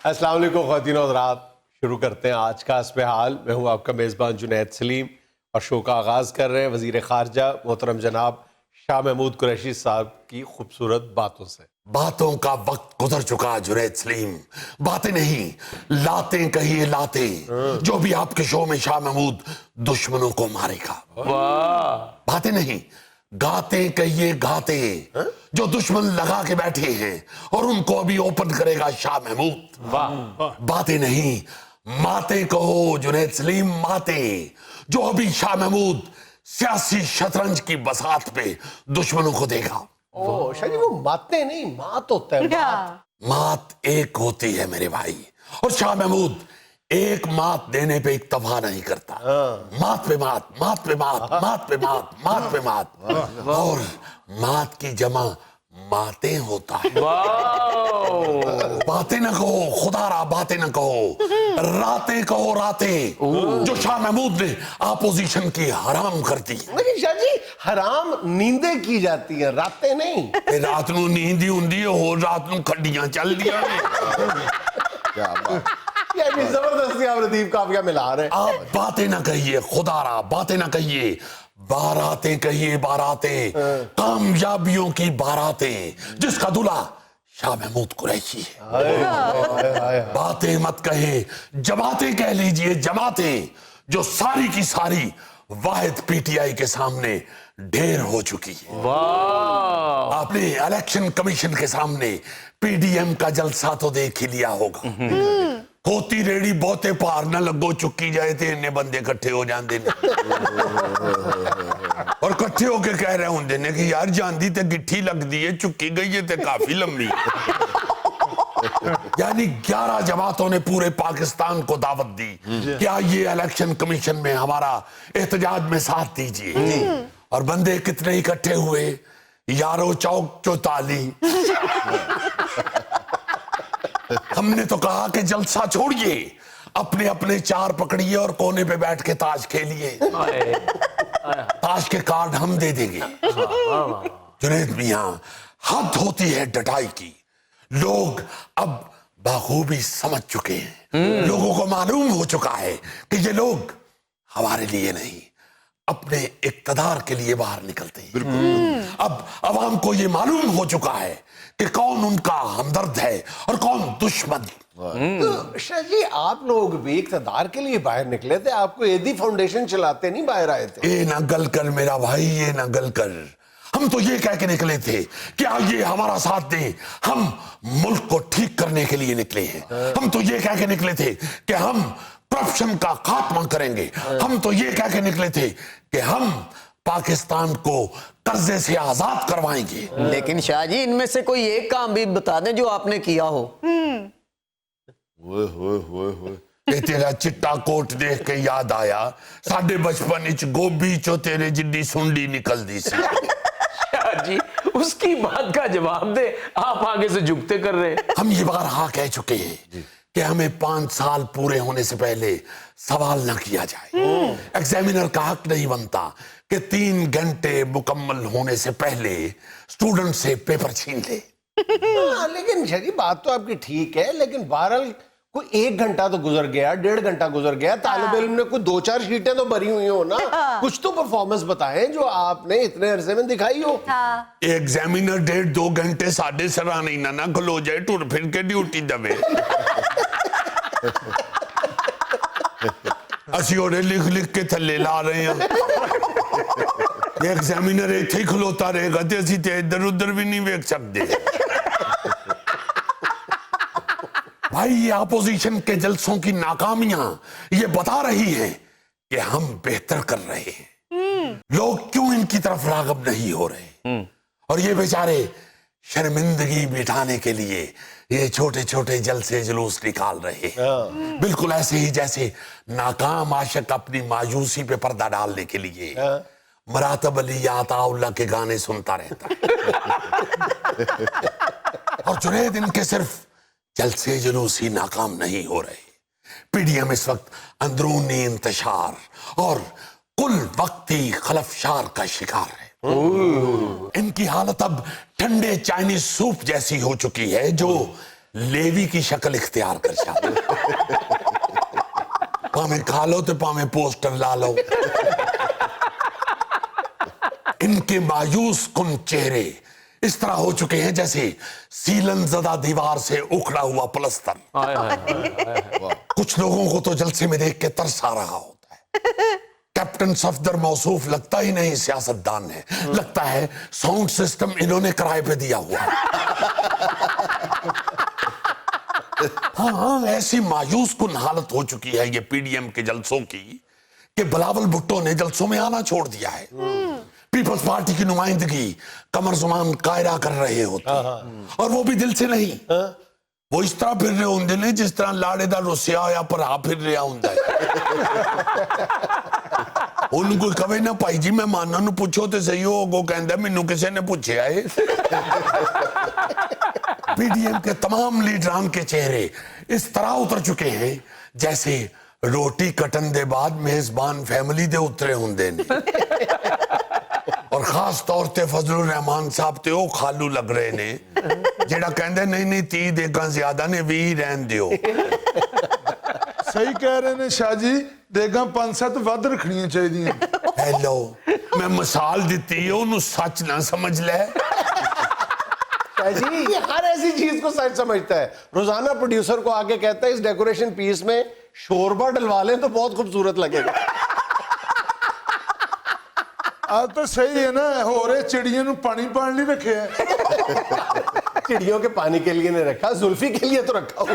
السلام علیکم خواتین و حضرات، شروع کرتے ہیں آج کا حسب حال۔ میں ہوں آپ کا میزبان جنید سلیم اور شو کا آغاز کر رہے ہیں وزیر خارجہ محترم جناب شاہ محمود قریشی صاحب کی خوبصورت باتوں سے۔ باتوں کا وقت گزر چکا جنید سلیم، باتیں نہیں لاتیں کہیے لاتیں، جو بھی آپ کے شو میں شاہ محمود دشمنوں کو مارے گا۔ باتیں نہیں گاتے کہیے گاتے، جو دشمن لگا کے بیٹھے ہیں اور ان کو ابھی اوپن کرے گا شاہ محمود۔ باتیں نہیں ماتیں کہو جنید سلیم، ماتیں، جو ابھی شاہ محمود سیاسی شطرنج کی بساط پہ دشمنوں کو دے گا۔ شاہ جی وہ ماتیں نہیں مات ہوتا ہے۔ مات ایک ہوتی ہے میرے بھائی، اور شاہ محمود ایک مات دینے پہ اکتفا نہیں کرتا، مات پہ مات، مات پہ مات، مات پہ مات، مات پہ مات، اور مات کی جمع ماتیں ہوتا ہے۔ باتیں نہ کہو خدا را، باتیں نہ کہو، راتیں کہو راتیں، جو شاہ محمود نے اپوزیشن کی حرام کر دی۔ لیکن شاہ جی حرام نیندیں کی جاتی ہیں، راتیں نہیں۔ رات نو نیندی ہوندی ہے، اور رات نو کھڈیاں چل دیا یعنی زبردستی آپ ردیف کافیہ ملا رہے ہیں۔ آپ باتیں نہ کہیے خدا را، باتیں نہ کہیے، باراتیں کہیے باراتیں، کامیابیوں کی باراتیں، جس کا دلہا شاہ محمود قریشی ہے۔ باتیں مت کہیں، جماعتیں کہہ لیجئے، جماعتیں، جو ساری کی ساری واحد پی ٹی آئی کے سامنے ڈھیر ہو چکی ہے۔ آپ نے الیکشن کمیشن کے سامنے پی ڈی ایم کا جلسہ تو دیکھ ہی لیا ہوگا۔ ہوتی ریڑی بہتے پار نہ لگو چکی جائے تھے، انہیں بندے کٹھے ہو جان دینے، اور کٹھے ہو کے کہہ رہے ہوں دینے کہ یار جاندی تے گٹھی لگ دی ہے، چکی گئی ہے تے کافی لمبی۔ یعنی 11 جماعتوں نے پورے پاکستان کو دعوت دی کہ آئیے الیکشن کمیشن میں ہمارا احتجاج میں ساتھ دیجئے، اور بندے کتنے اکٹھے ہوئے؟ یارو چوک چوتالی۔ ہم نے تو کہا کہ جلسہ چھوڑیے، اپنے اپنے چار پکڑیے اور کونے پہ بیٹھ کے تاش کھیلیے، تاش کے کارڈ ہم دے دیں گے۔ جنید میاں، حد ہوتی ہے ڈٹائی کی، لوگ اب بخوبی سمجھ چکے ہیں، لوگوں کو معلوم ہو چکا ہے کہ یہ لوگ ہمارے لیے نہیں اپنے اقتدار کے لیے باہر نکلتے ہیں۔ اب عوام کو یہ معلوم ہو چکا ہے کہ کون ان کا ہمدرد ہے اور کون دشمن۔ تو شاہ جی آپ لوگ بھی اقتدار کے لیے باہر نکلے تھے، آپ کو ایدی فاؤنڈیشن چلاتے نہیں باہر آئے تھے؟ اے نہ گل کر میرا بھائی، یہ نہ گل کر، ہم تو یہ کہہ کے نکلے تھے کہ آئیے ہمارا ساتھ دیں، ہم ملک کو ٹھیک کرنے کے لیے نکلے ہیں۔ ہم تو یہ کہہ کے نکلے تھے کہ ہم کرپشن کا خاتمہ کریں گے۔ ہم تو یہ کہہ کے نکلے تھے کہ ہم پاکستان کو قرضے سے آزاد کروائیں گے۔ لیکن شاہ جی ان میں سے کوئی ایک کام بھی بتا دیں جو آپ نے کیا ہو۔ کہ تیرا چٹا کوٹ دیکھ کے یاد آیا، ساڈے بچپن اچ گوبھی چو تیرے جڈی سنڈی نکل دی سی۔ شاہ جی اس کی بات کا جواب دے، آپ آگے سے جھکتے کر رہے ہیں۔ ہم یہ بارہا کہہ چکے ہیں کہ ہمیں 5 سال پورے ہونے سے پہلے سوال نہ کیا جائے۔ ایگزامینر کا حق نہیں بنتا کہ 3 گھنٹے مکمل ہونے سے پہلے اسٹوڈنٹ سے پیپر چھین لے۔ لیکن شاہ جی بات تو آپ کی ٹھیک ہے، لیکن بہرحال کوئی 1 گھنٹا تو گزر گیا، 1.5 گھنٹا گزر گیا، طالب علم نے کوئی 2-4 شیٹیں تو بھری ہوئی ہو نا، کچھ تو پرفارمنس بتائیں جو آپ نے اتنے عرصے میں دکھائی ہو۔ ایگزامینر 1.5-2 گھنٹے ساڈے سراں نہیں نہ کھلو جائے، ٹر پھر کے ڈیوٹی دے۔ اسی اوڑے لکھ لکھ کے تھلے لا رہے ہیں، ایگزامینر ایتھے ہی کھلوتا رہے گا تے اسی تے ادھر ادھر بھی نہیں ویکھ سکتے۔ بھائی یہ اپوزیشن کے جلسوں کی ناکامیاں یہ بتا رہی ہیں کہ ہم بہتر کر رہے ہیں، لوگ کیوں ان کی طرف راغب نہیں ہو رہے، اور یہ بیچارے شرمندگی بٹھانے کے لیے یہ چھوٹے چھوٹے جلسے جلوس نکال رہے ہیں، بالکل ایسے ہی جیسے ناکام عاشق اپنی مایوسی پہ پردہ ڈالنے کے لیے مراتب علی عطا اللہ کے گانے سنتا رہتا ہے۔ اور جنید ان کے صرف جلسے جلوس ہی ناکام نہیں ہو رہے، پی ڈی ایم اس وقت اندرونی انتشار اور کل وقتی خلفشار کا شکار ہے۔ ان کی حالت اب ٹھنڈے چائنیز سوپ جیسی ہو چکی ہے جو लेवी की शक्ल इख्तियार कर जाते, पावे खा लो तो पावे पोस्टर ला लो। इनके मायूस कुन चेहरे इस तरह हो चुके हैं जैसे सीलन ज़दा दीवार से उखड़ा हुआ प्लस्तर। हाय हाय हाय। कुछ लोगों को तो जलसे में देख के तरस आ रहा होता है। कैप्टन सफदर मौसूफ लगता ही नहीं सियासतदान है, लगता है साउंड सिस्टम इन्होंने किराए पे दिया हुआ। हाँ, ऐसी मायूस कुन हालत हो चुकी है ये पीडीएम के जलसों की कि बिलावल भुट्टो ने जलसों में आना छोड़ दिया है। पीपल्स पार्टी की नुमाइंदगी कमर जुमान कायरा कर रहे होते हैं, और वो भी दिल से नहीं। वो इस तरह फिर रहे होंगे ने जिस तरह लाड़े दा रुसिया होया पर आ फिर रहा होंदा है। उनको कवे ना भाई जी मेहमानां नूं पुछो ते सही हो, वो कहंदा मैनू किसी ने पूछया है। पीडीएम के तमाम लीडरान के चेहरे इस तरह उतर चुके हैं जैसे रोटी कटन दे बाद मेजबान फैमिली दे उतरे होंदे ने। और खास तौर ते फजलुर रहमान साहब ते ओ खालू लग रहे ने जेड़ा कहंदे नहीं नहीं 30 देगा ज्यादा ने 20 रहन दियो। सही कह रहे ने शाह जी, देगा 5-7 ਵੱਧ रखनियां चाहिए। हेलो, मैं मिसाल दी है उन्होंने सच ना समझ ले। जी ये हर ऐसी चीज को सच समझता है। रोजाना प्रोड्यूसर को आके कहता है इस डेकोरेशन पीस में शोरबा डलवा लें तो बहुत खूबसूरत लगेगा। आ तो सही है ना, हो रहे चिड़ियों ਨੂੰ पानी पान नहीं रखे है। चिड़ियों के पानी के लिए नहीं रखा, जुल्फी के लिए तो रखा हुआ।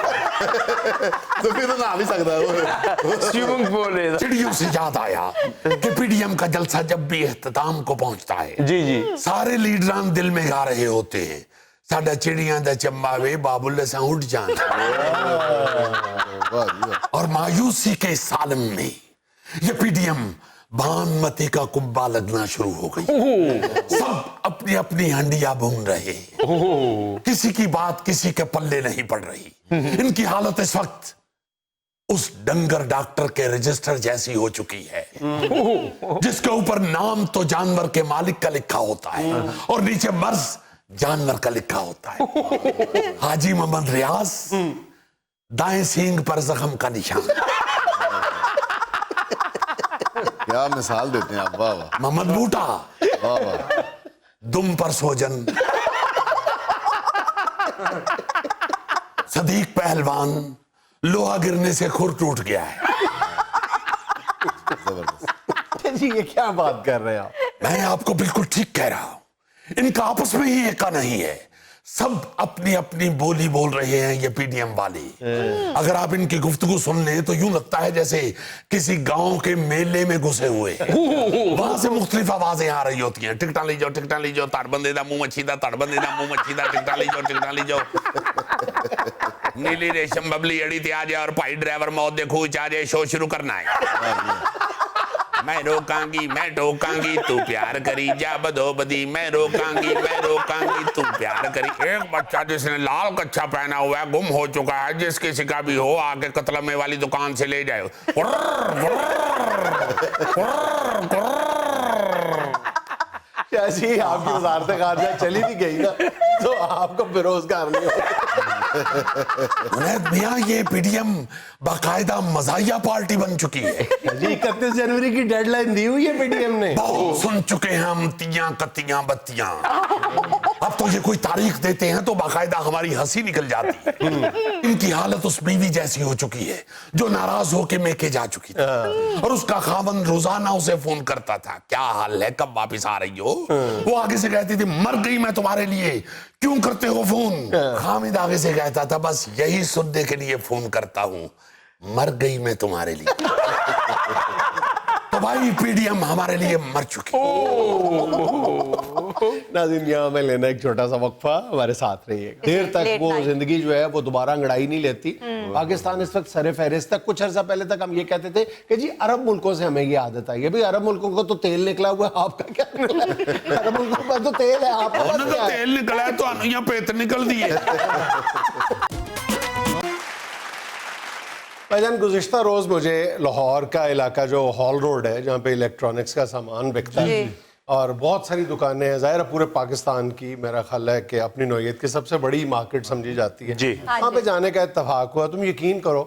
तो फिर तो ना भी सकता है वो। स्विमिंग पूल है। चिड़ियों से याद आया कि पीडीएम का जलसा जब भी इख्तिताम को पहुंचता है, जी जी, सारे लीडरान दिल में गा रहे होते हैं साडा चिड़ियां दा चंबा वे बाबुल सा उठ जान। और मायूसी के इस सालन में ये पीडीएम भानमती का कुब्बा लगना शुरू हो गई। सब अपनी अपनी हंडिया भून रहे, किसी की बात किसी के पल्ले नहीं पड़ रही। इनकी हालत इस वक्त उस डंगर डॉक्टर के रजिस्टर जैसी हो चुकी है जिसके ऊपर नाम तो जानवर के मालिक का लिखा होता है और नीचे मर्ज जानवर का लिखा होता है। हाजी मोहम्मद रियाज, दाएं सींग पर जख्म का निशान। क्या मिसाल देते हैं आप, वाह वाह। मोहम्मद बूटा, वाह वाह। दुम पर सोजन। सदीक पहलवान, लोहा गिरने से खुर टूट गया है। जबरदस्त। जी ये क्या बात कर रहे हैं आप? मैं आपको बिल्कुल ठीक कह रहा हूं। इनका आपस में ही एका नहीं है, सब अपनी अपनी बोली बोल रहे हैं ये पीडीएम वाले। अगर आप इनकी गुफ्तगू सुन लें तो यूं लगता है जैसे किसी गांव के मेले में घुसे हुए हैं। वहां से मुख्तलिफ आवाजें आ रही होती हैं, टिकटा ली जाओ, टिकटा ली जाओ, ताड़ बंदे दा मुंह मच्छी दा, ताड़ बंदे दा मुंह मच्छी दा, टिकटा ली जाओ, टिकटा ली जाओ। नीली रेशम बबली अड़ी ते आ जाए और भाई ड्राइवर मौत देखो आ जाए, शो शुरू करना है। मैं रोकांगी, मैं टोकांगी, तू प्यार करी जा बदोबदी। मैं रोकांगी, मैं रोकांगी, तू प्यार करी। एक बच्चा जिसने लाल कच्छा पहना हुआ है गुम हो चुका है, जिस किसी का भी हो आके कतलमे वाली दुकान से ले जाए। जी आपकी वजारत खारजा चली नहीं गई ना तो आपको बेरोजगार नहीं हो। जुनैद मियां, ये पीडीएम बाकायदा मजाहिया पार्टी बन चुकी है। जी 31 जनवरी की डेडलाइन दी हुई है पीडीएम ने। बहुत सुन चुके हैं हम तियां कतियां बत्तियां। अब तो ये कोई तारीख देते हैं तो बाकायदा हमारी हंसी निकल जाती है। इनकी हालत उस बीवी जैसी हो चुकी है जो नाराज होके मेके जा चुकी थी और उसका खावंद रोजाना उसे फोन करता था, क्या हाल है, कब वापस आ रही हो। वो आगे से कहती थी, मर गई मैं तुम्हारे लिए, क्यों करते हो फोन। हामिद आगे से कहता था, बस यही सुनने के लिए फोन करता हूं, मर गई मैं तुम्हारे लिए। तो भाई पीडीएम हमारे लिए मर चुकी। नाज़रीन यहाँ में लेना एक छोटा सा वक्फा, हमारे साथ रहिए। देर तक वो जिंदगी जो है वो दोबारा अंगड़ाई नहीं लेती। पाकिस्तान इस वक्त सरे फहरिस्त तक। कुछ अर्सा पहले तक हम ये कहते थे कि जी अरब मुल्कों से हमें ये आदत आई है। भाई अरब मुल्कों को तो तेल निकला हुआ है, आपका क्या निकला है? अरब मुल्कों का तो तेल है, आपका तो क्या है? तेल निकला है तो यहाँ पेट निकल दी है। भाईजान गुज़िश्ता रोज मुझे लाहौर का इलाका जो हॉल रोड है जहाँ पे इलेक्ट्रॉनिक्स का सामान बिकता है, اور بہت ساری دکانیں ہیں. ظاہر ہے پورے پاکستان کی میرا خیال ہے کہ اپنی نوعیت کی سب سے بڑی مارکیٹ سمجھی جاتی ہے. جی. وہاں پہ جانے کا اتفاق ہوا. تم یقین کرو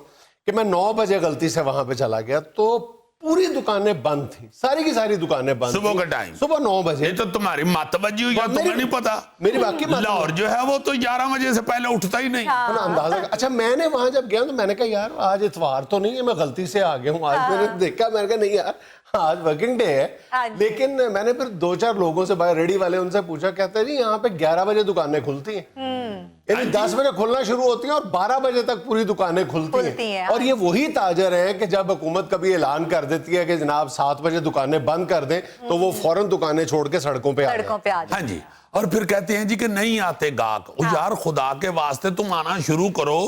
کہ میں 9 بجے غلطی سے وہاں پہ چلا گیا تو پوری دکانیں بند تھیں, ساری کی ساری دکانیں بند. صبح کا ٹائم, صبح 9 بجے. یہ تو تمہاری مت بجی ہوئی ہے, تمہیں نہیں پتا. میری باقی لاہور جو ہے وہ تو 11 بجے سے پہلے اٹھتا ہی نہیں. اندازہ. اچھا میں نے وہاں جب گیا تو میں نے کہا یار آج اتوار تو نہیں ہے, میں غلطی سے آ گیا ہوں. آج میں نے دیکھا, میں نے کہا نہیں یار آج ورکنگ ڈے ہے. لیکن میں نے پھر 2-4 لوگوں سے ریڈی والے ان سے پوچھا, کہتے ہیں جی یہاں پہ 11 بجے دکانیں کھلتی ہیں, یعنی 10 بجے کھلنا شروع ہوتی ہیں اور 12 بجے تک پوری دکانیں کھلتی ہیں. اور یہ وہی تاجر ہیں کہ جب حکومت کبھی اعلان کر دیتی ہے کہ جناب 7 بجے دکانیں بند کر دیں تو وہ فوراً دکانیں چھوڑ کے سڑکوں پہ آ جائیں. ہاں جی, اور پھر کہتے ہیں جی کہ نہیں آتے گاہک. یار خدا کے واسطے تم آنا شروع کرو,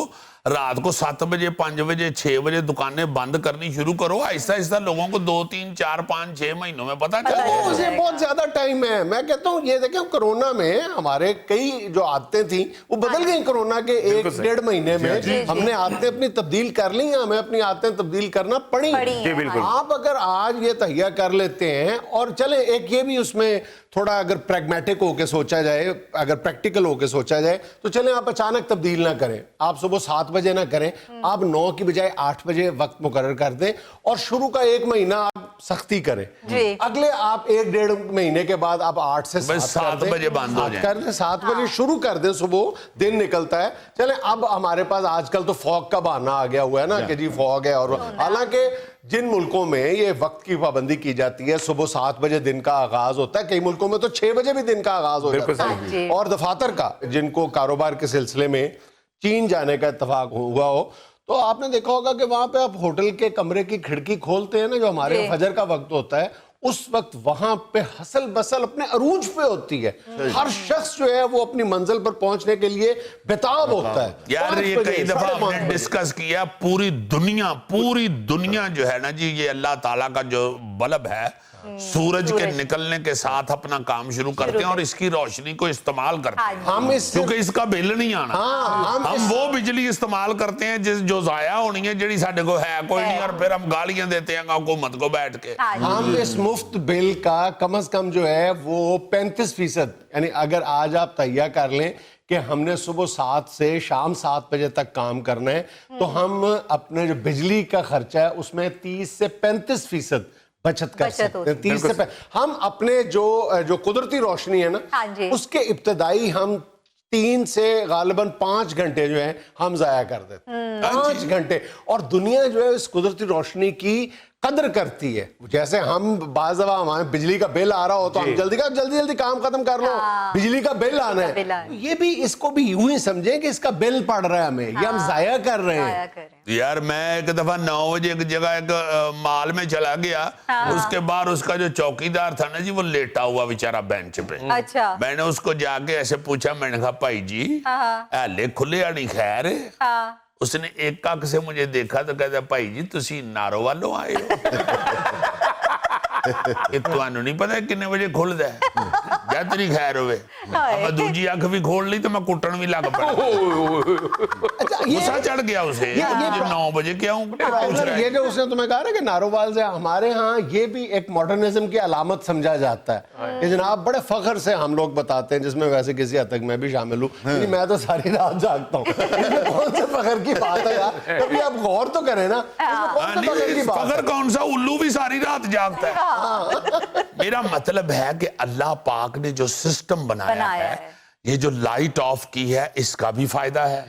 رات کو 7 بجے 5 بجے 6 بجے دکانیں بند کرنی شروع کرو. آہستہ آہستہ لوگوں کو 2 3 4 5 6 مہینوں میں پتا چل جائے. اسے بہت زیادہ ٹائم ہے. میں کہتا ہوں یہ دیکھیں کرونا میں ہمارے کئی جو عادتیں تھیں وہ بدل گئی. کرونا کے 1-1.5 مہینے میں ہم نے عادتیں اپنی تبدیل کر لی ہیں, ہمیں اپنی عادتیں تبدیل کرنا پڑی. آپ اگر آج یہ تہیا کر لیتے ہیں اور چلیں ایک یہ بھی اس میں تھوڑا اگر پریگمیٹک ہو کے سوچا جائے, اگر پریکٹیکل ہو کے سوچا جائے تو چلیں آپ اچانک تبدیل نہ کریں, آپ صبح 7 بجے نہ کریں, آپ 9 کی بجائے 8 بجے وقت مقرر کر دیں اور شروع کا 1 مہینہ آپ سختی کریں. اگلے آپ 1-1.5 مہینے کے بعد آپ 8 سے 7 بجے بند ہو جائیں, 7 بجے شروع کر دیں, صبح دن نکلتا ہے. چلیں اب ہمارے پاس آج کل تو فوگ کا بہانہ آ گیا ہوا ہے نا کہ جی فوگ ہے, اور حالانکہ جن ملکوں میں یہ وقت کی پابندی کی جاتی ہے صبح 7 بجے دن کا آغاز ہوتا ہے, کئی ملکوں میں تو 6 بجے بھی دن کا آغاز ہو جاتا ہے. اور دفاتر کا جن کو کاروبار کے سلسلے میں چین جانے کا اتفاق ہوا ہو تو آپ نے دیکھا ہوگا کہ وہاں پہ آپ ہوٹل کے کمرے کی کھڑکی کھولتے ہیں نا, جو ہمارے فجر کا وقت ہوتا ہے, اس وقت وہاں پہ حسل بسل اپنے عروج پہ ہوتی ہے. ہر شخص جو ہے وہ اپنی منزل پر پہنچنے کے لیے بیتاب ہوتا ہے. یار یہ کئی دفعہ ہم نے ڈسکس کیا, پوری دنیا جو ہے نا جی, یہ اللہ تعالیٰ کا جو بلب ہے, سورج کے نکلنے کے ساتھ اپنا کام شروع کرتے ہیں اور اس کی روشنی کو استعمال کرتے ہیں, کیونکہ اس کا بل نہیں آنا. ہم وہ بجلی استعمال کرتے ہیں جو ضائع ہونی ہے, جڑی ساڈے کو ہے کوئی نہیں, اور پھر ہم گالیاں دیتے ہیں حکومت کو بیٹھ کے. ہم اس مفت بل کا کم از کم جو ہے وہ 35%, یعنی اگر آج آپ تہیا کر لیں کہ ہم نے صبح 7 سے شام 7 بجے تک کام کرنا ہے تو ہم اپنے جو بجلی کا خرچہ ہے اس میں 30 سے 35% بچت کر سکتے ہیں. 30 سے ہم اپنے جو قدرتی روشنی ہے نا اس کے ابتدائی ہم 3 سے غالباً 5 گھنٹے جو ہیں ہم ضائع کر دیتے ہیں. 5 گھنٹے. اور دنیا جو ہے اس قدرتی روشنی کی قدر کرتی ہے. جیسے ہم بعض دفعہ ہمارے بجلی کا بل آ رہا ہو تو ہم جلدی کام ختم کر لو, بجلی کا بل آنا ہے, یہ بھی اس کو بھی یوں ہی سمجھیں کہ اس کا بل پڑ رہا ہے ہمیں, یہ ہم ضائع کر رہے ہیں. یار میں ایک دفعہ 9 بجے ایک جگہ ایک مال میں چلا گیا, اس کے بعد اس کا جو چوکیدار تھا نا جی وہ لیٹا ہوا بیچارہ بینچ پہ. میں نے اس کو جا کے ایسے پوچھا, میں نے کہا بھائی جی لے کھلے آنی خیر ہے. اس نے ایک آنکھ سے مجھے دیکھا تو کہتا بھائی جی تسی نارو والوں آئے ہو, کہ تمہیں نہیں پتا کتنے بجے کھل دے, جا تیری خیر ہوئے. میں دوجی آنکھ بھی کھول لی تو میں کٹن بھی لگ پڑا. غصہ چڑھ گیا اسے, 9 بجے کیا ہوں. یہ جو اس نے تمہیں کہا نا کہ نارووال سے, ہمارے ہاں یہ بھی ایک ماڈرنزم کی علامت سمجھا جاتا ہے کہ جناب بڑے فخر سے ہم لوگ بتاتے ہیں, جس میں ویسے کسی حد تک میں بھی شامل ہوں, میں تو ساری رات جاگتا ہوں. کون سے فخر کی بات ہے یار, کبھی آپ غور تو کریں نا, فخر کون سا, الو بھی ساری رات جاگتا ہے. میرا مطلب ہے کہ اللہ پاک نے جو سسٹم بنایا ہے, یہ جو لائٹ آف کی ہے اس کا بھی فائدہ ہے.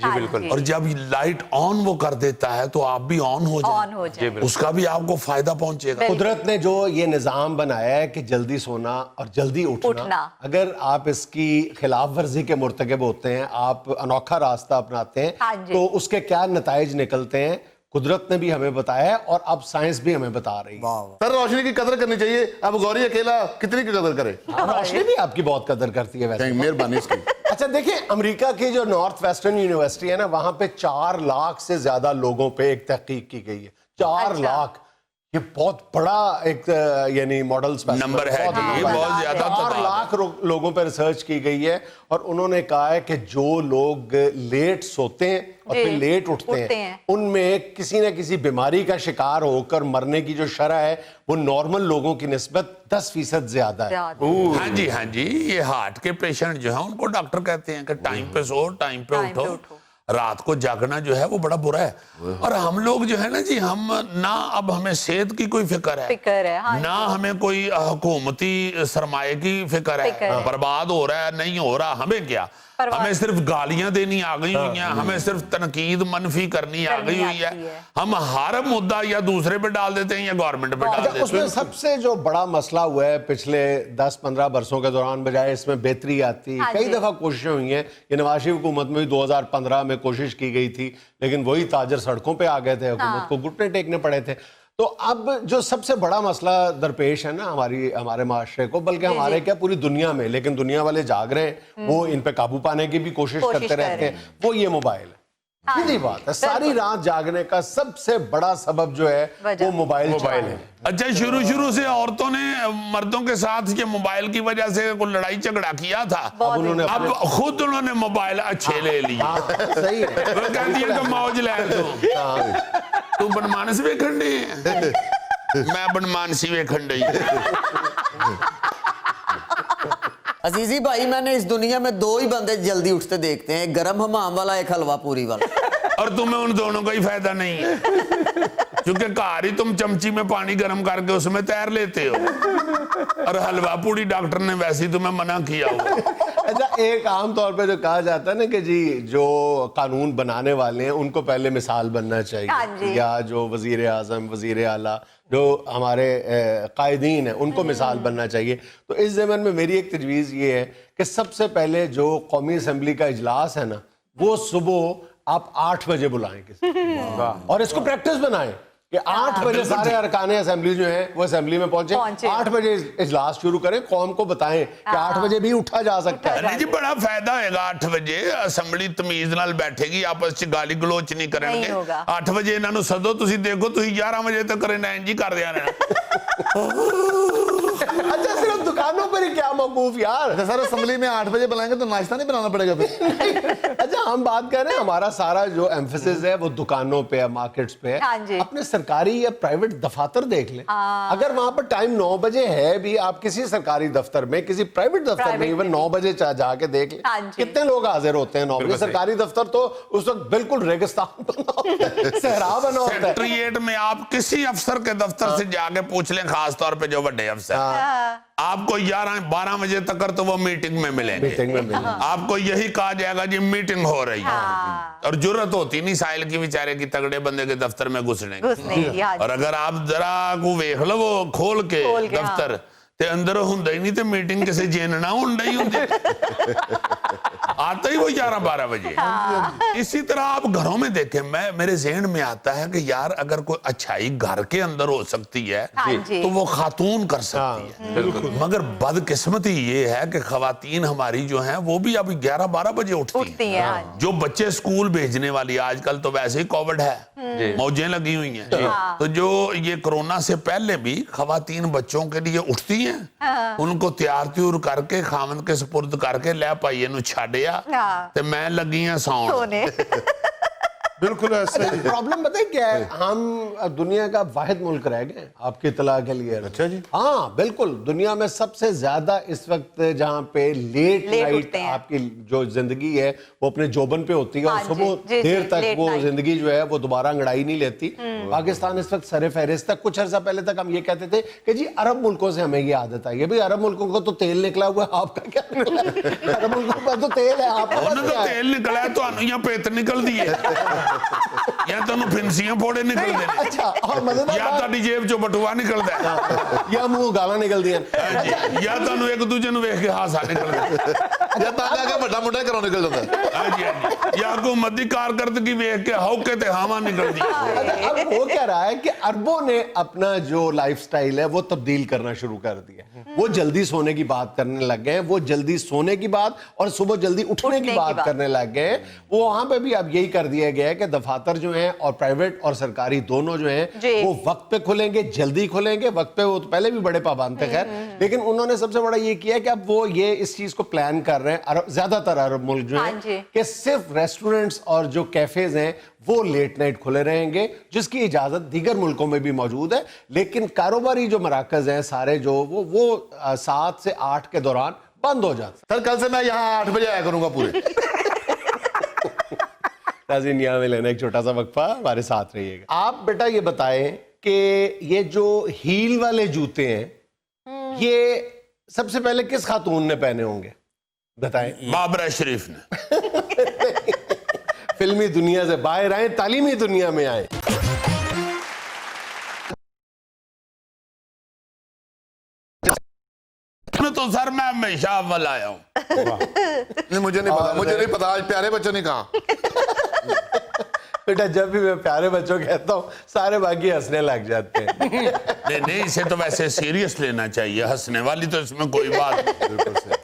اور جب لائٹ آن وہ کر دیتا ہے تو آپ بھی آن ہو جائیں, اس کا بھی آپ کو فائدہ پہنچے گا. قدرت نے جو یہ نظام بنایا ہے کہ جلدی سونا اور جلدی اٹھنا, اگر آپ اس کی خلاف ورزی کے مرتکب ہوتے ہیں, آپ انوکھا راستہ اپناتے ہیں, تو اس کے کیا نتائج نکلتے ہیں قدرت نے بھی ہمیں بتایا ہے اور اب سائنس بھی ہمیں بتا رہی ہے. سر روشنی کی قدر کرنی چاہیے. اب گوری اکیلا کتنی کی قدر کرے؟ روشنی بھی آپ کی بہت قدر کرتی ہے ویسے. مہربانی اس کی. اچھا دیکھیں, امریکہ کی جو نارتھ ویسٹرن یونیورسٹی ہے نا, وہاں پہ 4 لاکھ سے زیادہ لوگوں پہ ایک تحقیق کی گئی ہے. 4 لاکھ, ये बहुत बड़ा एक यानी मॉडल नंबर है जी, बहुत ज्यादा 4 लाख लोगों पर रिसर्च की गई है और उन्होंने कहा है कि जो लोग लेट सोते हैं और फिर लेट उठते हैं उनमें किसी न किसी बीमारी का शिकार होकर मरने की जो शरह है वो नॉर्मल लोगों की निस्बत 10% ज्यादा है। हाँ जी, हाँ जी, ये हार्ट के पेशेंट जो है उनको डॉक्टर कहते हैं कि टाइम पे सो, टाइम पे उठो। रात को जागना जो है वो बड़ा बुरा है। और हम लोग जो है ना जी, हम ना अब हमें सेहत की कोई फिक्र है, हाँ ना हमें कोई हुकूमती सरमाए की फिक्र है, बर्बाद हो रहा है नहीं हो रहा, हमें क्या, हमें सिर्फ गालियां देनी आ गई हुई हैं, हमें सिर्फ तनकीद मनफी करनी आ गई हुई है। हम हर मुद्दा या दूसरे पे डाल देते हैं या गवर्नमेंट पे डाल देते हैं। उसमें सबसे जो बड़ा मसला हुआ है पिछले 10-15 बरसों के दौरान, बजाय इसमें बेहतरी आती, कई दफा कोशिशें हुई हैं। ये नवाज शरीफ हुकूमत में भी 2015 में कोशिश की गई थी, लेकिन वही ताजर सड़कों पे आ गए थे, हुकूमत को घुटने टेकने पड़े थे। तो अब जो सबसे बड़ा मसला दरपेश है ना हमारे माशरे को, बल्कि हमारे क्या पूरी दुनिया में, लेकिन दुनिया वाले जाग रहे हैं, वो इन पे काबू पाने की भी कोशिश करते रहते हैं, वो ये मोबाइल है। सीधी बात है, सारी रात जागने का सबसे बड़ा सबब जो है वो मोबाइल है। अच्छा, शुरू से औरतों ने मर्दों के साथ ये मोबाइल की वजह से कोई लड़ाई झगड़ा किया था, अब खुद उन्होंने मोबाइल अच्छे ले लिए। सही है, वो कहती है कि मौज ले तू बनमानस वेखण डे, मैं बनमानसी वेखण डई। अजीजी भाई, मैंने इस दुनिया में 2 ही बंदे जल्दी उठते देखते हैं, एक गरम हमाम वाला, एक हलवा पूरी वाला। और तुम्हें उन दोनों का ही फायदा नहीं है, क्योंकि कार ही तुम चमची में पानी गर्म करके उसमें तैर लेते हो, और हलवा पूरी डॉक्टर ने वैसे ही तुम्हें मना किया हुआ। अच्छा, एक आम तौर पे जो कहा जाता है ना कि जी जो कानून बनाने वाले हैं उनको पहले मिसाल बनना चाहिए, या जो वजीर आजम, वजीर आला, जो हमारे कायदीन हैं उनको मिसाल बनना चाहिए। तो इस ज़मन में मेरी एक तजवीज़ ये है कि सबसे पहले जो कौमी असम्बली का इजलास है ना, वो सुबह आप 8 बजे बुलाएं किसी, और इसको प्रैक्टिस बनाएं कि 8 बजे सारे अरकाने असेंबली जो हैं वो असेंबली में पहुंचे। 8 बजे इजलास शुरू करें, कौम को बताएं कि 8 बजे भी उठा जा सकता है। नहीं जी, बड़ा फायदा होगा। 8 बजे असेंबली तमीज नाल बैठेगी, आपस च गाली गलोच नहीं करेंगे। 8 बजे इन्हां नूं सदो, तुसीं देखो, तुसीं 11 बजे तक इंज ही कर दिया अच्छा, सिर्फ दुकानों पर ही क्या मौकूफ यार। सर असेंबली में 8 बजे बुलाएंगे तो नाश्ता नहीं बनाना पड़ेगा फिर। अच्छा, हम बात कर रहे हैं, हमारा सारा जो एम्फेसिस है वो दुकानों पे है, मार्केट्स पे है। अपने सरकारी या प्राइवेट दफातर देख लें, अगर वहां पर टाइम 9 बजे है भी, आप किसी सरकारी दफ्तर में, किसी प्राइवेट दफ्तर में इवन 9 बजे जाके देख लें, कितने लोग हाजिर होते हैं 9 बजे। सरकारी दफ्तर तो उस वक्त बिल्कुल रेगिस्तान बना होता है, सहरा बना होता है। सेक्रेटरीट में आप किसी अफसर के दफ्तर से जाके पूछ लें, खास तौर पे जो बड़े अफसर, आपको 11-12 बजे तक तो वो मीटिंग में मिलेंगे। आपको यही कहा जाएगा जी मीटिंग हो रही है, और जुर्रत होती नहीं साहिल की बेचारे की तगड़े बंदे के दफ्तर में घुसने की। और अगर आप जरा को वेख लो वो खोल के दफ्तर ते अंदर हुंदा ही नहीं, ते मीटिंग किसे जेनना हुंदा ही हुंदी, आता ही वो 11-12 बजे। इसी तरह आप घरों में देखें, मेरे ज़हन में आता है कि यार अगर कोई अच्छाई घर के अंदर हो सकती है तो वो खातून कर सकती है, मगर बदकिस्मती ये है कि खवातीन हमारी जो हैं वो भी अब 11-12 बजे उठती हैं। जो बच्चे स्कूल भेजने वाली, आजकल तो वैसे ही कोविड है, मौजें लगी हुई हैं, तो जो ये कोरोना से पहले भी खवातीन बच्चों के लिए उठती हैं, उनको तैयार त्यूर करके खामन के सुपुर्द करके ले पाइए नु छाड़िया ते मैं लगी हैं सोने। बिल्कुल ऐसा ही। प्रॉब्लम पता है क्या है, हम दुनिया का वाहिद मुल्क रह गए आपकी इत्तला के लिए। अच्छा जी, हाँ बिल्कुल, दुनिया में सबसे ज्यादा इस वक्त जहाँ पे लेट नाइट आपकी जो जिंदगी है वो अपने जोबन पे होती है, और सुबह देर तक वो जिंदगी जो है वो दोबारा अंगड़ाई नहीं लेती। पाकिस्तान इस वक्त सरे फहरिस्त है। कुछ अर्सा पहले तक हम ये कहते थे कि जी अरब मुल्कों से हमें ये आदत आई है। भाई अरब मुल्कों को तो तेल निकला हुआ है, आपका क्या निकला है? अरब मुल्कों का तो तेल है, आपका तेल निकला है, तो यहाँ पेट निकल दी है या तनु फिंसियां फोड़े निकल दे, अच्छा, या ताडी जेब चो बटुआ निकलदा है, या मुंह गाला निकल दिया, या तनु एक दूजे नु वेख के हासा निकलदा। ਜਾਂ ਤਾਂ ਜਾ ਕੇ ਵੱਡਾ ਮੁੰਡਾ ਘਰੋਂ ਨਿਕਲ ਜਾਂਦਾ हाँ जी, हाँ जी। या हुकूमत की कारकर्दगी वेख के हौके ते हावा निकलदी अब वो क्या रहा है कि अरबों ने अपना जो लाइफस्टाइल है वो तब्दील करना शुरू कर दिया। वो जल्दी सोने की बात करने लग गए, वो जल्दी सोने की बात और सुबह जल्दी उठने की बात करने लग गए। वो वहां पे भी अब यही कर दिया गया है कि दफातर जो हैं और प्राइवेट और सरकारी दोनों जो हैं वो वक्त पे खुलेंगे, जल्दी खुलेंगे वक्त पे। वो तो पहले भी बड़े पाबंद थे खैर, लेकिन उन्होंने सबसे बड़ा ये किया कि अब वो ये इस चीज को प्लान कर रहे हैं ज्यादातर अरब मुल्क जो है कि सिर्फ रेस्टोरेंट्स और जो कैफेज हैं वो लेट नाइट खुले रहेंगे, जिसकी इजाजत दीगर मुल्कों में भी मौजूद है। लेकिन कारोबारी जो मराकज हैं सारे जो वो 7 से 8 के दौरान बंद हो जाते। सर कल से मैं यहाँ 8 बजे आया करूंगा पूरे। नाज़रीन यहाँ में लेना एक छोटा सा वक्फा, हमारे साथ रहिएगा। आप बेटा ये बताएं कि ये जो हील वाले जूते हैं ये सबसे पहले किस खातून ने पहने होंगे बताएं? बाबरा शरीफ ने। फिल्मी दुनिया से बाहर आए, तालीमी दुनिया में आए। तो सर मैं हमेशा अव्वल आया हूँ। नहीं मुझे नहीं पता आज प्यारे बच्चों ने कहा। बेटा जब भी मैं प्यारे बच्चों कहता हूँ सारे बाकी हंसने लग जाते हैं। नहीं इसे तो वैसे सीरियस लेना चाहिए, हंसने वाली तो इसमें कोई बात नहीं।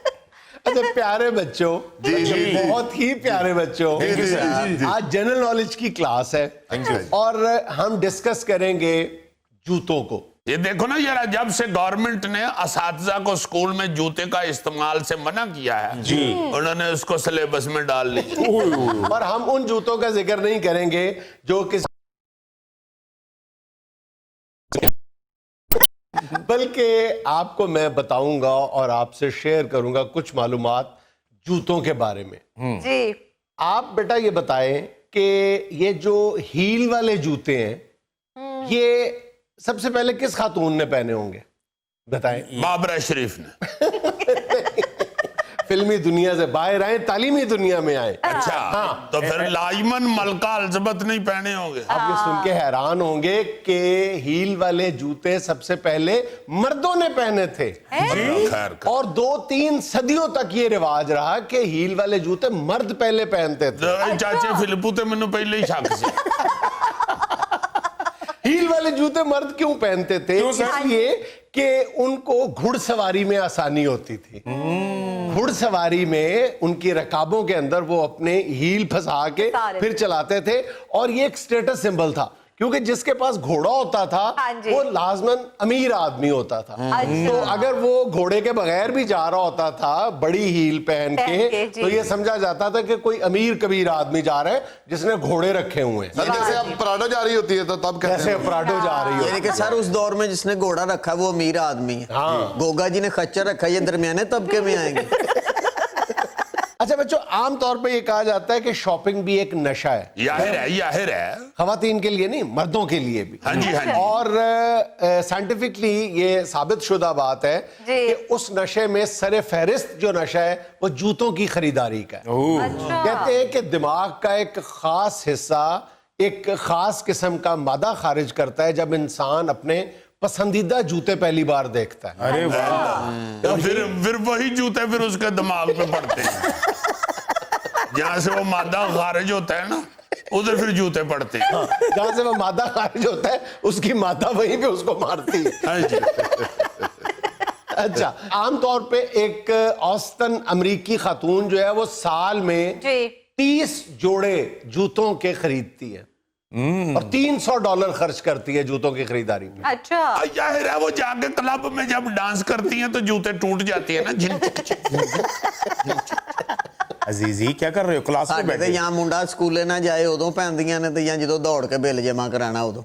अच्छा प्यारे बच्चों, जी। बहुत ही प्यारे बच्चों, आज जनरल नॉलेज की क्लास है और हम डिस्कस करेंगे जूतों को। ये देखो ना यार, जब से गवर्नमेंट ने असातिज़ा को स्कूल में जूते का इस्तेमाल से मना किया है जी, उन्होंने उसको सिलेबस में डाल ली। और हम उन जूतों का जिक्र नहीं करेंगे जो किसी बल्कि आपको मैं बताऊंगा और आपसे शेयर करूंगा कुछ मालूमात जूतों के बारे में। जी आप बेटा ये बताएं कि ये जो हील वाले जूते हैं ये सबसे पहले किस खातून ने पहने होंगे बताएं? बाबरा शरीफ ने। फिल्मी दुनिया से बाहर आए, तालीमी दुनिया में आए। अच्छा हाँ, तो फिर लाजमन मलका अल्जबत नहीं पहने होंगे? आप ये सुन के हैरान होंगे कि हील वाले जूते सबसे पहले मर्दों ने पहने थे। खैर और 2-3 सदियों तक ये रिवाज रहा कि हील वाले जूते मर्द पहले पहनते थे। चाचे फिलिपू ते मैंने पहले ही शक से। हील वाले जूते मर्द क्यों पहनते थे? इसलिए कि उनको घुड़सवारी में आसानी होती थी। घुड़सवारी में उनकी रकाबों के अंदर वो अपने हील फंसा के फिर चलाते थे और ये एक स्टेटस सिंबल था, क्योंकि जिसके पास घोड़ा होता था वो लाजमन अमीर आदमी होता था। तो अगर वो घोड़े के बगैर भी जा रहा होता था बड़ी हील पहन के तो ये समझा जाता था कि कोई अमीर कबीर आदमी जा रहा है जिसने घोड़े रखे हुए हैं। सर जैसे अब पराठो जा रही होती है तो तब कहते कैसे हैं पराठो जा रही यानी हो। कि सर उस दौर में जिसने घोड़ा रखा वो अमीर आदमी है। हाँ। गोगा जी ने खच्चर रखा, ये दरमियाने तबके में आएंगे। अच्छा बच्चों, आम तौर पे ये कहा जाता है कि शॉपिंग भी एक नशा है। याहिर है। खवातीन के लिए नहीं, मर्दों के लिए भी। हाँ जी हाँ जी। और साइंटिफिकली ये साबित शुदा बात है कि उस नशे में सरे फहरिस्त जो नशा है वो जूतों की खरीदारी का है। कहते हैं कि दिमाग का एक खास हिस्सा एक खास किस्म का मादा खारिज करता है जब इंसान अपने पसंदीदा जूते पहली बार देखता है। अरे वाह। तो फिर वही जूते फिर उसके दिमाग पे पड़ते हैं। जहां से वो मादा खारिज होता है ना उधर फिर जूते पड़ते हैं। जहां से वो मादा खारिज होता है उसकी माता वहीं पे उसको मारती है। हाँ जी। अच्छा, आमतौर पे एक औसतन अमरीकी खातून जो है वो साल में 30 जोड़े जूतों के खरीदती है और $300 खर्च करती है जूतों की खरीदारी में। अच्छा जाहिर है वो जाके क्लब में जब डांस करती हैं तो जूते टूट जाती है ना। अजीजी क्या कर रहे हो? क्लास में ਸਾਡੇ ਤੇ बैठे? ਜਾਂ ਮੁੰਡਾ ਸਕੂਲੇ ਨਾ ਜਾਏ ਉਦੋਂ ਪੈਂਦੀਆਂ ਨੇ ਤੇ ਜਾਂ ਜਦੋਂ ਦੌੜ ਕੇ ਬਿੱਲ ਜਮਾ ਕਰਾਣਾ ਉਦੋਂ।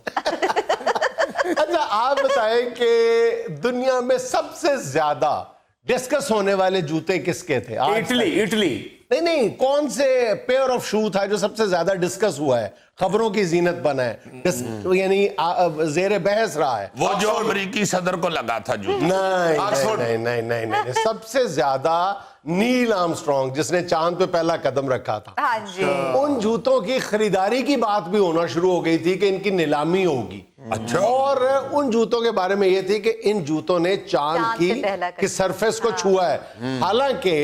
अच्छा आप बताएं कि दुनिया में सबसे ज्यादा डिस्कस होने वाले जूते किसके थे आज इटली तक? इटली नहीं, कौन से पेयर ऑफ शू था जो सबसे ज्यादा डिस्कस हुआ है, खबरों की जीनत बना है, यानी जेर बहस रहा है? वो जो अमेरिकी सदर को लगा था जूता। नहीं, सबसे ज्यादा नील आर्मस्ट्रॉन्ग जिसने चांद पे पहला कदम रखा था। हाँ जी। उन जूतों की खरीदारी की बात भी होना शुरू हो गई थी कि इनकी नीलामी होगी। अच्छा। और उन जूतों के बारे में ये थी कि इन जूतों ने चांद की सरफेस को छुआ है। हालांकि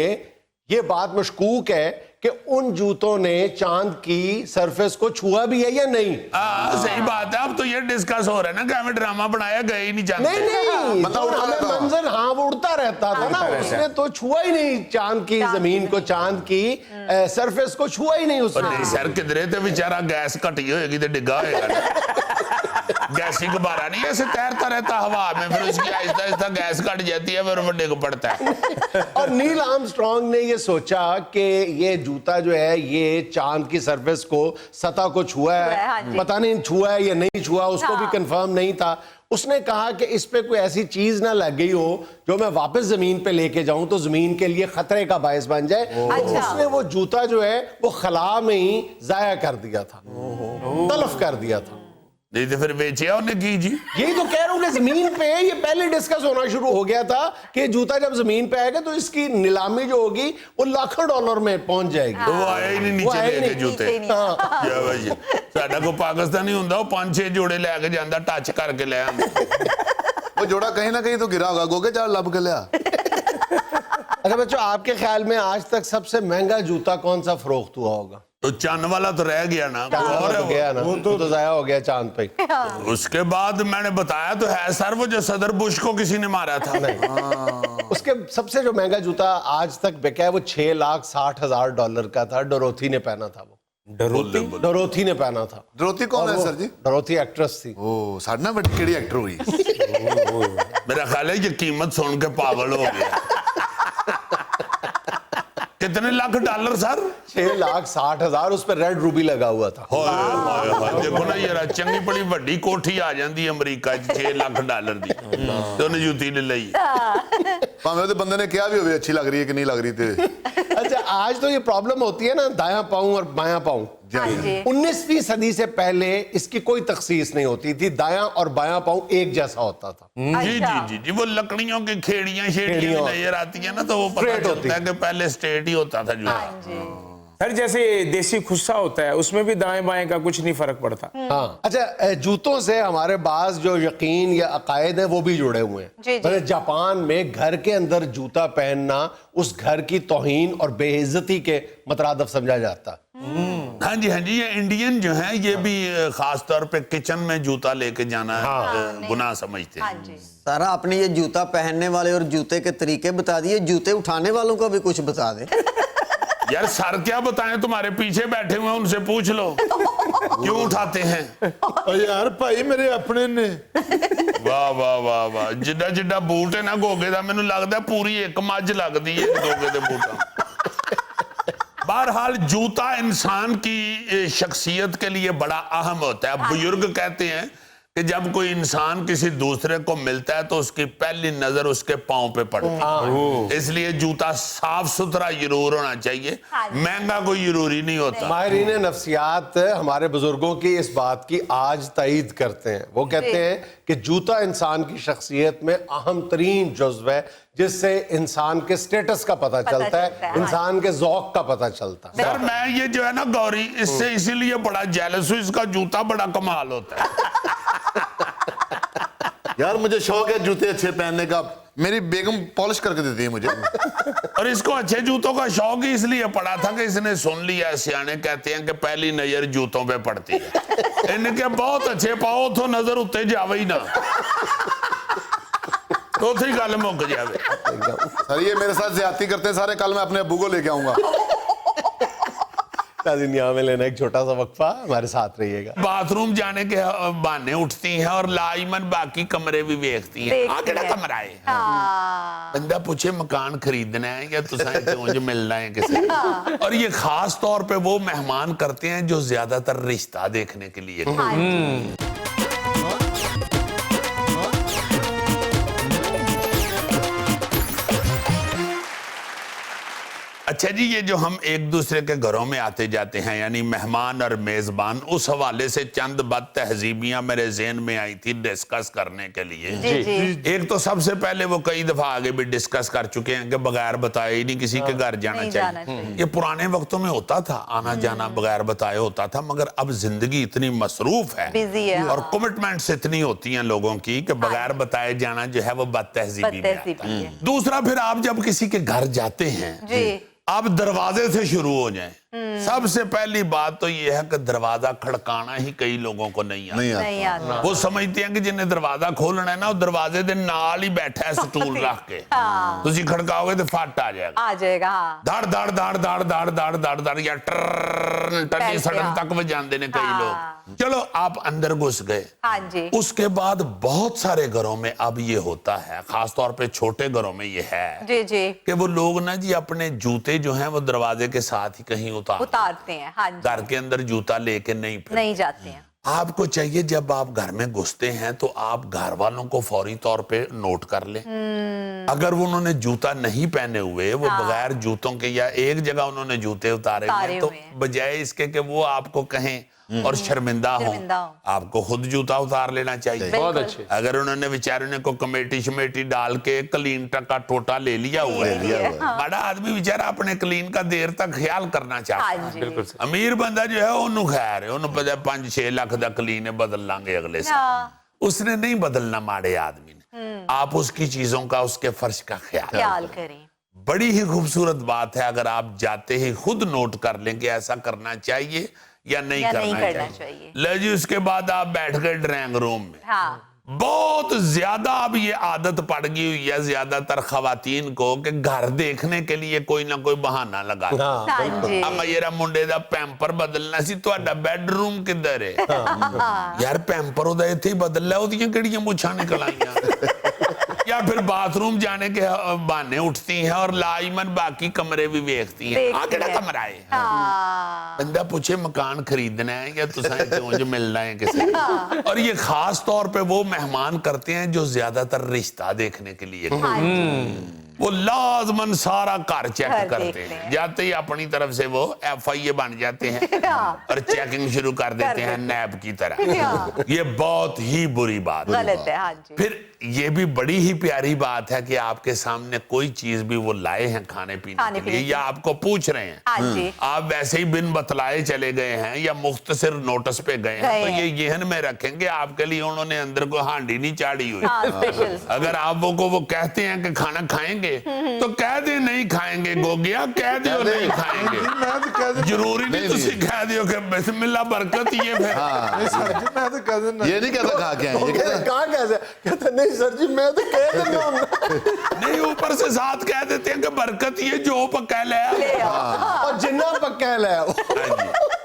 یہ بات مشکوک ہے کہ ان جوتوں نے چاند کی سرفیس کو چھوا بھی ہے یا نہیں. صحیح بات ہے. اب تو یہ ڈسکس ہو رہا ہے نا کہ ہمیں ڈرامہ بنایا گئے ہی نہیں چاند. نہیں بندہ اڑتا ہمیں رہتا. منظر وہ اڑتا رہتا تھا نا, اس نے تو چھوا ہی نہیں چاند کی زمین کو, چاند کی سرفیس کو چھوا ہی نہیں اس نے. سر کدرے تے بیچارہ گیس کٹی ہوئے گی تے ڈگا ہوئے گا. گیسی غبارہ نہیں ایسے تیرتا رہتا ہوا میں, پھر اس کی آہستہ آہستہ گیس کٹ جاتی ہے, پھر وہ ڈگ پڑتا ہے. اور نیل آرمسٹرانگ نے یہ سوچا کہ یہ جوتا جو ہے یہ چاند کی سرفیس کو, سطح کو چھوا ہے, پتہ نہیں چھوا ہے یا نہیں چھوا, اس کو بھی کنفرم نہیں تھا. اس نے کہا کہ اس پہ کوئی ایسی چیز نہ لگ گئی ہو جو میں واپس زمین پہ لے کے جاؤں تو زمین کے لیے خطرے کا باعث بن جائے. اس نے وہ جوتا جو ہے وہ خلا میں ہی ضائع کر دیا تھا, تلف کر دیا تھا. نہیں تو پھر بیچیا انہیں کی جی. یہی تو کہہ رہا ہوں کہ زمین پہ یہ پہلے ڈسکس ہونا شروع ہو گیا تھا کہ جوتا جب زمین پہ آئے گا تو اس کی نیلامی جو ہوگی وہ لاکھوں ڈالر میں پہنچ جائے گی. تو وہ آیا ہی نہیں نیچے لے کے جوتے. کیا بھائی ساڈا کو پاکستانی ہوندا وہ 5-6 جوڑے لے کے جاندا, ٹچ کر کے لے آندا. وہ جوڑا کہیں نہ کہیں تو گرا ہوگا, گوگے جا لب کے لیا. اچھا بچوں, آپ کے خیال میں آج تک سب سے مہنگا جوتا کون سا فروخت ہوا ہوگا؟ تو چاند والا تو رہ گیا نا, اور گیا نا, وہ تو ضائع ہو گیا چاند پہ. اس کے بعد میں نے بتایا تو ہے سر, وہ جو صدر بش کو کسی نے مارا تھا. اس کے سب سے جو مہنگا جوتا آج تک بکا ہے وہ $6,60,000 کا تھا. ڈوروتھی نے پہنا تھا. وہ ڈوروتھی نے پہنا تھا. ڈروتی کون ہے سر جی؟ ڈوروتھی ایکٹریس تھی. او ساڈنا بڑی کیڑی ایکٹر ہوئی. میرا خیال ہے یہ قیمت سن کے پاگل ہو گیا. کتنے لاکھ ڈالر سر؟ $6,60,000. اس پہ ریڈ روبی لگا ہوا تھا. دیکھو نا یار, چنگی بڑی وڈی کوٹھی آ جاندی امریکہ $6,00,000 دی, تو انہیں جوتی لے لئی. ہمیں تو بندے نے کیا بھی ہوئی اچھی لگ رہی ہے کہ نہیں لگ رہی تھی. اچھا آج تو یہ پرابلم ہوتی ہے نا دایاں پاؤں اور بایاں پاؤں. 19ویں صدی سے پہلے اس کی کوئی تخصیص نہیں ہوتی تھی, دایاں اور بایاں پاؤں ایک جیسا ہوتا تھا. جی جی جی جی, وہ لکڑیوں کی کھیڑیاں شیڑیاں نظر آتی ہیں نا, تو وہ پتہ چلتا ہے کہ پہلے اسٹریٹ ہی ہوتا تھا جو. سر جیسے دیسی خصہ ہوتا ہے اس میں بھی دائیں بائیں کا کچھ نہیں فرق پڑتا. ہاں اچھا, جوتوں سے ہمارے بعض جو یقین یا عقائد ہیں وہ بھی جڑے ہوئے ہیں. جاپان میں گھر کے اندر جوتا پہننا اس گھر کی توہین اور بے عزتی کے مترادف سمجھا جاتا. ہاں جی ہاں جی, یہ انڈین جو ہیں یہ بھی خاص طور پہ کچن میں جوتا لے کے جانا گناہ سمجھتے ہیں. سر آپ نے یہ جوتا پہننے والے اور جوتے کے طریقے بتا دیے, جوتے اٹھانے والوں کو بھی کچھ بتا دیں. یار سر کیا بتائیں, تمہارے پیچھے بیٹھے ہوئے ہیں ان سے پوچھ لو کیوں اٹھاتے ہیں. یار بھائی میرے اپنے نے. واہ واہ واہ واہ, جڈا جڈا بوٹ ہے نا گوگے دا, مینوں لگدا پوری ایک مجھ لگدی ہے گوگے دے بوٹاں. بہرحال جوتا انسان کی شخصیت کے لیے بڑا اہم ہوتا ہے. بزرگ کہتے ہیں کہ جب کوئی انسان کسی دوسرے کو ملتا ہے تو اس کی پہلی نظر اس کے پاؤں پہ پڑتی ہے. اس لیے جوتا صاف ستھرا ضرور ہونا چاہیے, مہنگا کوئی ضروری نہیں ہوتا. ماہرین نفسیات ہمارے بزرگوں کی اس بات کی آج تائید کرتے ہیں. وہ کہتے ہیں کہ جوتا انسان کی شخصیت میں اہم ترین جزو ہے, جس سے انسان کے سٹیٹس کا پتہ چلتا ہے, انسان کے ذوق کا پتہ چلتا ہے. سر میں یہ جو ہے نا گوری, اس سے اسی لیے بڑا جیلس ہوں, اس کا جوتا بڑا کمال ہوتا ہے. یار مجھے شوق ہے جوتے اچھے پہننے کا, میری بیگم پالش کر کے دیتی ہے مجھے. اور اس کو اچھے جوتوں کا شوق ہی اس لیے پڑا تھا کہ اس نے سن لیا, سیانے کہتے ہیں کہ پہلی نظر جوتوں پہ پڑتی ہے. ان کے بہت اچھے پاؤ تو نظر اتے جاوے ہی نہ, تو تھی گل مک جاوے. سر یہ میرے ساتھ زیادتی کرتے ہیں سارے, کل میں اپنے ابو کو لے کے آؤں گا. ناظرین یہاں میں لینا ایک چھوٹا سا وقفہ, ہمارے ساتھ رہیے گا. باتھ روم جانے کے بہانے اٹھتی ہیں اور لازماً باقی کمرے بھی دیکھتی ہیں. کیڑا کمرہ ہے, بندہ پوچھے مکان خریدنا ہے یا تساں چونج ملنا ہے کسی. اور یہ خاص طور پہ وہ مہمان کرتے ہیں جو زیادہ تر رشتہ دیکھنے کے لیے. اچھا جی, یہ جو ہم ایک دوسرے کے گھروں میں آتے جاتے ہیں یعنی مہمان اور میزبان, اس حوالے سے چند بد تہذیبیاں میرے ذہن میں آئی تھی ڈسکس کرنے کے لیے. ایک تو سب سے پہلے وہ کئی دفعہ آگے بھی ڈسکس کر چکے ہیں کہ بغیر بتائے ہی نہیں کسی کے گھر جانا چاہیے. یہ پرانے وقتوں میں ہوتا تھا, آنا جانا بغیر بتائے ہوتا تھا, مگر اب زندگی اتنی مصروف ہے اور کمٹمنٹس اتنی ہوتی ہیں لوگوں کی کہ بغیر بتائے جانا جو ہے وہ بد تہذیبی میں آتا ہے. دوسرا پھر آپ جب کسی کے گھر جاتے ہیں अब दरवाजे से शुरू हो जाएं। सबसे पहली बात तो ये है कि दरवाजा खड़काना ही कई लोगों को नहीं आता। नहीं आता। वो समझते हैं कि जिन्हें दरवाजा खोलना है ना वो दरवाजे दे नाल ही बैठा है स्टूल रख के, तुसी खड़काओगे तो फट आ जाएगा। धड़ धड़ धड़ धड़ धड़ धड़ धड़ धड़ या टर्न टर्नी सड़क तक वो जाते ने कई लोग। चलो आप अंदर घुस गए। हाँ जी। उसके बाद बहुत सारे घरों में अब ये होता है, खासतौर पे छोटे घरों में ये है जी जी कि वो लोग ना जी अपने जूते जो हैं वो दरवाजे के साथ ही कहीं उतारते हैं। हाँ जी। घर के अंदर जूता लेके नहीं जाते हैं। आपको चाहिए जब आप घर में घुसते हैं तो आप घर वालों को फौरी तौर पे नोट कर लें। अगर वो उन्होंने जूता नहीं पहने हुए, वो बगैर जूतों के या एक जगह उन्होंने जूते उतारे हुए, तो बजाय इसके कि वो आपको कहें और शर्मिंदा हो, आपको खुद जूता उतार लेना चाहिए। बहुत अच्छे। अगर उन्होंने बेचारे ने को कमेटी शमेटी डाल के क्लीन का टोटा ले लिया हुआ है, बड़ा आदमी बेचारा अपने क्लीन का देर तक ख्याल करना चाहता है। बिल्कुल। अमीर बंदा जो है उन्होंने खैर उन्होंने पता 5-6 लाख का क्लीन है, बदल लांगे अगले साल। उसने नहीं बदलना माड़े आदमी ने। आप उसकी चीजों का, उसके फर्श का ख्याल करें। बड़ी ही खूबसूरत बात है अगर आप जाते ही खुद नोट कर लें कि ऐसा करना चाहिए या नहीं करना चाहिए। ले जी उसके बाद आप बैठ गए ड्राइंग रूम में। बहुत ज्यादा अब ये आदत पड़ गई हुई है ज्यादातर खवातीन को कि घर देखने के लिए कोई ना कोई बहाना लगा। अब मेरा मुंडे दा पैंपर बदलना सी, तुहाडा बेडरूम किधर है? यार पैंपर ओदा इत्थे ही बदल लै, ओदियां किहड़ियां मुछां निकल आईयां। या फिर बाथरूम जाने के बहाने उठती हैं और लाइमन बाकी कमरे भी देखती हैं। आ केड़ा कमरा है? बंदा पूछे मकान खरीदना है या तुसां चोंज मिलना है किसी? और ये खास तौर पे वो मेहमान करते हैं जो ज्यादातर रिश्ता देखने के लिए वो लाजमन सारा घर चेक करते हैं। जाते ही अपनी तरफ से वो FIA बन जाते हैं और चेकिंग शुरू कर देते हैं नैब की तरह। ये बहुत ही बुरी बात गलत है। हाँ जी। फिर ये भी बड़ी ही प्यारी बात है कि आपके सामने कोई चीज भी वो लाए हैं खाने पीने के लिए या आपको पूछ रहे हैं। हाँ जी। आप वैसे ही बिन बतलाए चले गए हैं या मुख्तसर नोटिस पे गए हैं तो ये यहन में रखेंगे आपके लिए उन्होंने अंदर को हांडी नहीं चाड़ी हुई। अगर आप वो कहते हैं कि खाना खाएंगे तो कह दे नहीं खाएंगे, गोगिया कह दो नहीं खाएंगे। जरूरी नहीं तुसी कह दियो कि बिस्मिल्लाह बरकत ये फिर ये नहीं कहता खा के आए, कहाँ कैसे कहता नहीं सर जी मैं तो कह देता हूं। नहीं ऊपर से साथ कह देते हैं कि बरकत ये जो पक्का ले और जिन्ना पक्का ले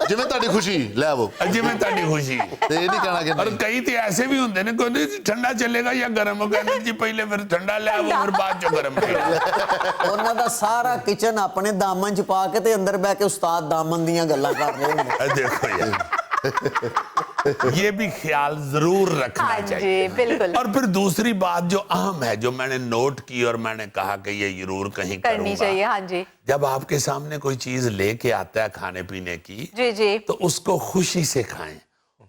जिवें ਤੁਹਾਡੀ खुशी ले आवो, जिवें ਤੁਹਾਡੀ खुशी। ਤੇ ਇਹ नहीं कहना कि और कई तो ऐसे भी होंगे ने कोई ठंडा चलेगा या गर्म, कहते जी पहले फिर ठंडा ले आवो फिर बाद चो गर्म। ਉਹਨਾਂ ਦਾ ਸਾਰਾ ਕਿਚਨ ਆਪਣੇ ਦਾਮਨ ਚ ਪਾ ਕੇ ਤੇ ਅੰਦਰ ਬਹਿ ਕੇ ਉਸਤਾਦ ਦਾਮਨ ਦੀਆਂ ਗੱਲਾਂ ਕਰ ਰਹੇ ਹੁੰਦੇ। देखो यार ये भी ख्याल जरूर रखना चाहिए। बिल्कुल। और फिर दूसरी बात जो अहम है जो मैंने नोट की और मैंने कहा कि ये जरूर कहीं करनी चाहिए। हाँ जी। जब आपके सामने कोई चीज लेके आता है खाने पीने की जी जी तो उसको खुशी से खाएं,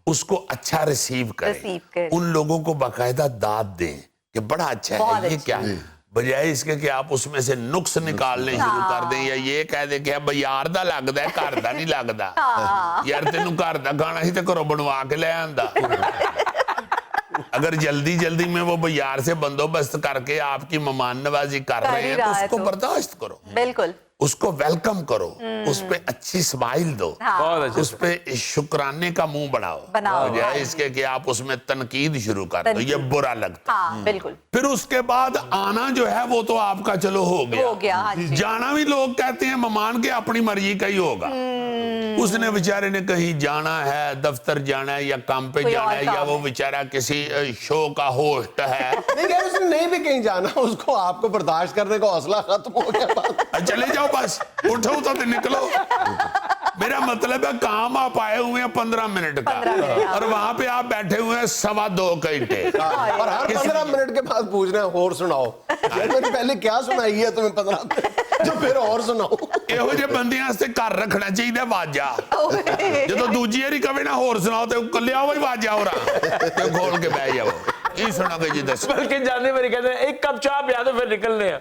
उसको अच्छा रिसीव करें, उन लोगों को बाकायदा दाद दें कि बड़ा अच्छा है ये क्या है, बजाय इसके कि आप उसमें से नुक्स निकालने शुरू कर दें या ये कह दें कि बाजार दा लगदा है घर दा नहीं लगदा। यार तेनू घर दा खाना ही तो घरों बनवा के ले आंदा। अगर जल्दी जल्दी में वो बाजार से बंदोबस्त करके आपकी मेहमान नवाजी कर रहे हैं तो उसको बर्दाश्त करो। बिल्कुल। उसको वेलकम करो, उस पे अच्छी स्माइल दो, उस पे शुक्राने का मुंह बढ़ाओ, बजाय इसके कि आप उसमें तनकीद शुरू कर दो, ये बुरा लगता है। बिल्कुल। फिर उसके बाद आना जो है वो तो आपका चलो हो गया। हाँ जी। जाना भी लोग कहते हैं मेहमान के अपनी मर्जी का ही होगा। उसने बेचारे ने कहीं जाना है, दफ्तर जाना है या काम पे जाना है या वो बेचारा किसी शो का होस्ट है। नहीं यार उसने नहीं भी कहीं जाना, उसको आपको बर्दाश्त करने का हौसला खत्म हो गया। चले जाओ बस, उठो तो निकलो। मेरा मतलब है काम आप आए हुए हैं 15 मिनट का और वहां पे आप बैठे हुए हैं 2.25 घंटे और हर 15 मिनट के बाद पूछ रहे हैं और सुनाओ। मैंने पहले क्या सुनाई है तुम्हें 15 मिनट जो फिर और सुनाओ। ਇਹੋ ਜਿਹੇ ਬੰਦਿਆਂ ਵਾਸਤੇ ਘਰ ਰੱਖਣਾ ਚਾਹੀਦਾ ਵਾਜਾ। ਜਦੋਂ ਦੂਜੀ ਵਾਰੀ ਕਵੇ ਨਾ ਹੋਰ ਸੁਣਾਓ ਤੇ ਕੱਲਿਆ ਹੋਈ ਵਾਜਾ ਹੋਰਾ ਤੇ ਖੋਲ ਕੇ ਬਹਿ ਜਾਓ। ਕੀ ਸੁਣਾਓਗੇ ਜੀ ਦੱਸੋ? बल्कि जाने मेरे कहते हैं एक कप चाय पिया दो फिर निकलने हैं।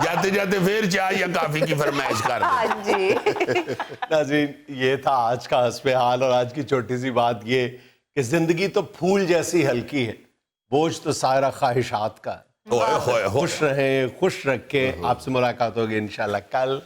जाते जाते फिर चाय या कॉफी की फरमाइश कर दो। हाँ जी। नाज़रीन ये था आज का हस्बे हाल और आज की छोटी सी बात ये कि जिंदगी तो फूल जैसी हल्की है, बोझ तो सारा ख्वाहिशात का है। ओए होए होए। खुश रहें, खुश रखें। आपसे मुलाकात होगी इंशाल्लाह कल।